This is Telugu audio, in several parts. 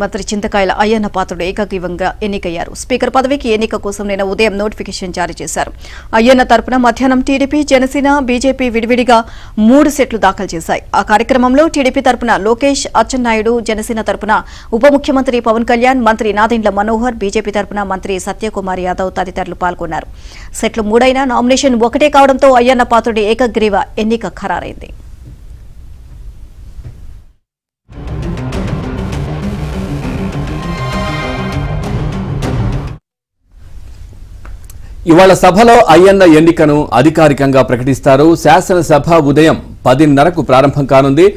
మంత్రి చింతకాయల అయ్యన్న పాత్రుడు ఏకగ్రీవంగా ఎన్నికయ్యారు. స్పీకర్ పదవికి ఎన్నిక కోసం నిన్న ఉదయం నోటిఫికేషన్ జారీ చేశారు. అయ్యన్న తరపున మధ్యాహ్నం టీడీపీ, జనసేన, బీజేపీ విడివిడిగా 3 సెట్లు దాఖలు చేశాయి. ఆ కార్యక్రమంలో టీడీపీ తరపున లోకేష్, అచ్చెన్నాయుడు, జనసేన తరపున ఉప ముఖ్యమంత్రి పవన్ కళ్యాణ్, మంత్రి నాదెండ్ల మనోహర్, బీజేపీ తరపున మంత్రి సత్యకుమార్ యాదవ్ తదితరులు పాల్గొన్నారు. సెట్లు 3 అయినా నామినేషన్ ఒకటే కావడంతో అయ్యన్న పాత్రుడి ఏకగ్రీవ ఎన్నిక ఖరారైంది. ఇవాళ సభలో అయ్యన్న ఎన్నికను అధికారికంగా ప్రకటిస్తారు. శాసనసభ ఉదయం 10:30కు ప్రారంభం కానుంది.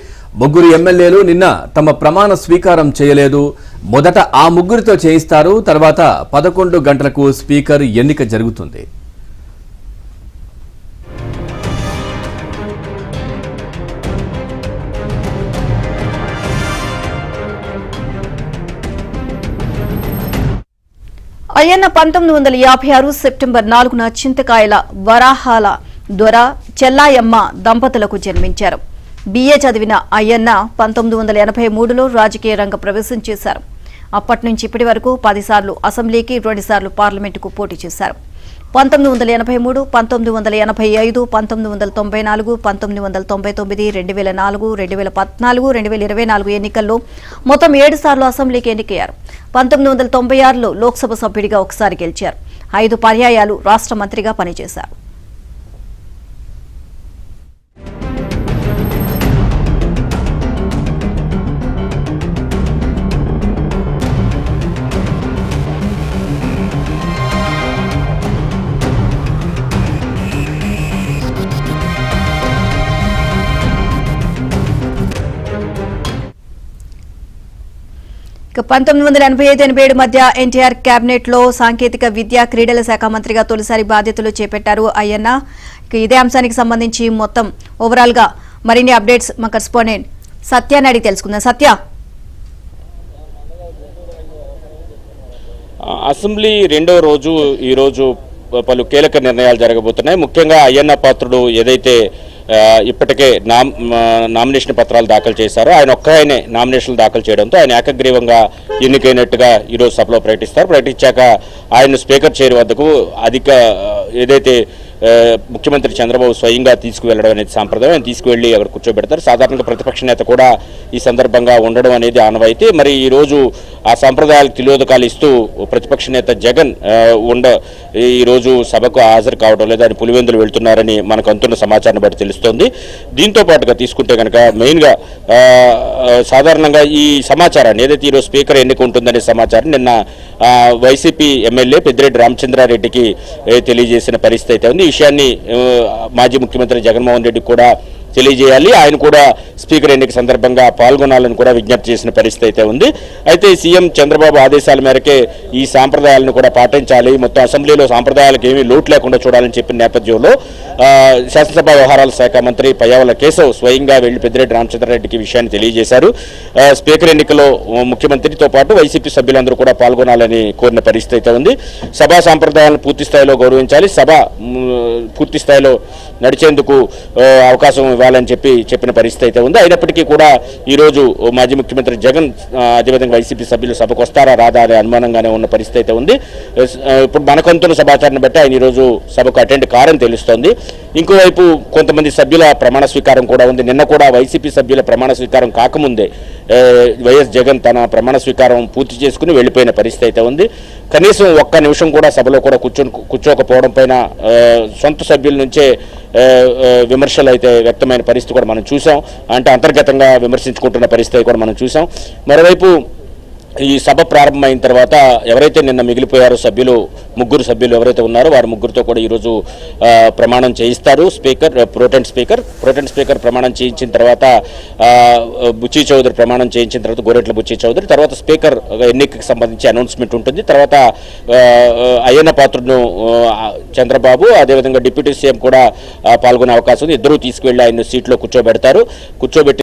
3 ఎమ్మెల్యేలు నిన్న తమ ప్రమాణ స్వీకారం చేయలేదు. మొదట ఆ 3తో చేయిస్తారు. తర్వాత 11 గంటలకు స్పీకర్ ఎన్నిక జరుగుతుంది. అయ్యన్న 1956 సెప్టెంబర్ 4న చింతకాయల వరాహాల దొర చెల్లాయమ్మ దంపతులకు జన్మించారు. BA చదివిన అయ్యన్న 1983లో రాజకీయ రంగ ప్రవేశం చేశారు. అప్పటి నుంచి ఇప్పటి వరకు 10 సార్లు అసెంబ్లీకి, 2 సార్లు పార్లమెంటుకు పోటీ చేశారు. 1983, 1985, 1994, 1999, 2004, 2014, 2024 ఎన్నికల్లో మొత్తం 7 సార్లు అసెంబ్లీకి ఎన్నికయ్యారు. 1996లో లోక్సభ సభ్యుడిగా ఒకసారి గెలిచారు. 5 పర్యాయాలు రాష్ట్ర మంత్రిగా పనిచేశారు. ఇక 1985-87 మధ్య ఎన్టీఆర్ కేబినెట్ లో సాంకేతిక విద్య, క్రీడల శాఖ మంత్రిగా తొలిసారి బాధ్యతలు చేపట్టారు అయ్యన్న. ఇక ఇదే అంశానికి సంబంధించి మొత్తం ఓవరాల్ గా మరిన్ని అప్డేట్స్ మా కరెస్పాండెంట్ సత్యాన్ని అడిగి తెలుసుకుందాం. సత్య, అసెంబ్లీ 2వ రోజు ఈ రోజు పలు కీలక నిర్ణయాలు జరగబోతున్నాయి. ముఖ్యంగా అయ్యన్న పాత్రుడు ఏదైతే ఇప్పటికే నామినేషన్ పత్రాలు దాఖలు చేశారో ఆయన ఒక్కనే నామినేషన్లు దాఖలు చేయడంతో ఆయన ఏకగ్రీవంగా ఎన్నికైనట్టుగా ఈరోజు సభలో ప్రకటిస్తారు. ప్రకటించాక ఆయన స్పీకర్ చైర్ వద్దకు ఏదైతే ముఖ్యమంత్రి చంద్రబాబు స్వయంగా తీసుకువెళ్లడం అనేది సాంప్రదాయం. ఆయన తీసుకువెళ్లి అక్కడ కూర్చోబెడతారు. సాధారణంగా ప్రతిపక్ష నేత కూడా ఈ సందర్భంగా ఉండడం అనేది ఆనవాయితీ. మరి ఈరోజు ఆ సంప్రదాయాలకు తిలోదకాలు ఇస్తూ ప్రతిపక్ష నేత జగన్ ఈరోజు సభకు హాజరు కావడం లేదా ఆయన పులివెందులు వెళ్తున్నారని మనకు అందుతున్న సమాచారాన్ని బట్టి తెలుస్తోంది. దీంతో పాటుగా తీసుకుంటే కనుక మెయిన్గా సాధారణంగా ఈ సమాచారాన్ని ఏదైతే ఈరోజు స్పీకర్ ఎన్నిక ఉంటుందనే సమాచారం నిన్న వైసీపీ ఎమ్మెల్యే పెద్దిరెడ్డి రామచంద్రారెడ్డికి తెలియజేసిన పరిస్థితి అయితే ఉంది. ఈ విషయాన్ని మాజీ ముఖ్యమంత్రి జగన్మోహన్ రెడ్డి కూడా తెలియజేయాలి, ఆయన కూడా స్పీకర్ ఎన్నిక సందర్భంగా పాల్గొనాలని కూడా విజ్ఞప్తి చేసిన పరిస్థితి అయితే ఉంది. అయితే సీఎం చంద్రబాబు ఆదేశాల మేరకే ఈ సాంప్రదాయాలను కూడా పాటించాలి, మొత్తం అసెంబ్లీలో సాంప్రదాయాలకు ఏమీ లోటు లేకుండా చూడాలని చెప్పిన నేపథ్యంలో శాసనసభ వ్యవహారాల శాఖ మంత్రి పయ్యావుల కేశవ్ స్వయంగా వెళ్లి పెద్దిరెడ్డి రామచంద్రారెడ్డికి విషయాన్ని తెలియజేశారు. స్పీకర్ ఎన్నికలో ముఖ్యమంత్రితో పాటు వైసీపీ సభ్యులందరూ కూడా పాల్గొనాలని కోరిన పరిస్థితి అయితే ఉంది. సభా సాంప్రదాయాలను పూర్తి స్థాయిలో గౌరవించాలి, సభ పూర్తి స్థాయిలో నడిచేందుకు అవకాశం ఇవ్వాలని చెప్పిన పరిస్థితి అయితే ఉంది. అయినప్పటికీ కూడా ఈరోజు మాజీ ముఖ్యమంత్రి జగన్ అదేవిధంగా వైసీపీ సభ్యులు సభకు వస్తారా రాదా అనే అనుమానంగానే ఉన్న పరిస్థితి అయితే ఉంది. ఇప్పుడు మనకంతున్న సమాచారాన్ని బట్టి ఆయన ఈరోజు సభకు అటెండ్ కారని తెలుస్తోంది. ఇంకోవైపు కొంతమంది సభ్యుల ప్రమాణ స్వీకారం కూడా ఉంది. నిన్న కూడా వైసీపీ సభ్యుల ప్రమాణ స్వీకారం కాకముందే వైఎస్ జగన్ తన ప్రమాణ స్వీకారం పూర్తి చేసుకుని వెళ్లిపోయిన పరిస్థితి అయితే ఉంది. కనీసం ఒక్క నిమిషం కూడా సభలో కూడా కూర్చోకపోవడం పైన సొంత సభ్యుల నుంచే విమర్శలు అయితే వ్యక్తమైన పరిస్థితి కూడా మనం చూసాం. అంటే అంతర్గతంగా విమర్శించుకుంటున్న పరిస్థితి కూడా మనం చూసాం. మరోవైపు ఈ సభ ప్రారంభమైన తర్వాత ఎవరైతే నిన్న మిగిలిపోయారో సభ్యులు 3 సభ్యులు ఎవరైతే ఉన్నారో వారి 3తో కూడా ఈరోజు ప్రమాణం చేయిస్తారు. ప్రోటెంట్ స్పీకర్ ప్రమాణం చేయించిన తర్వాత బుచ్చి చౌదరి ప్రమాణం చేయించిన తర్వాత గోరెట్ల బుచ్చి చౌదరి తర్వాత స్పీకర్ ఎన్నికకి సంబంధించి అనౌన్స్మెంట్ ఉంటుంది. తర్వాత అయ్యన్న పాత్రుడును చంద్రబాబు అదేవిధంగా డిప్యూటీ సీఎం కూడా పాల్గొనే అవకాశం ఉంది. ఇద్దరూ తీసుకువెళ్ళి ఆయన సీట్లో కూర్చోబెట్టి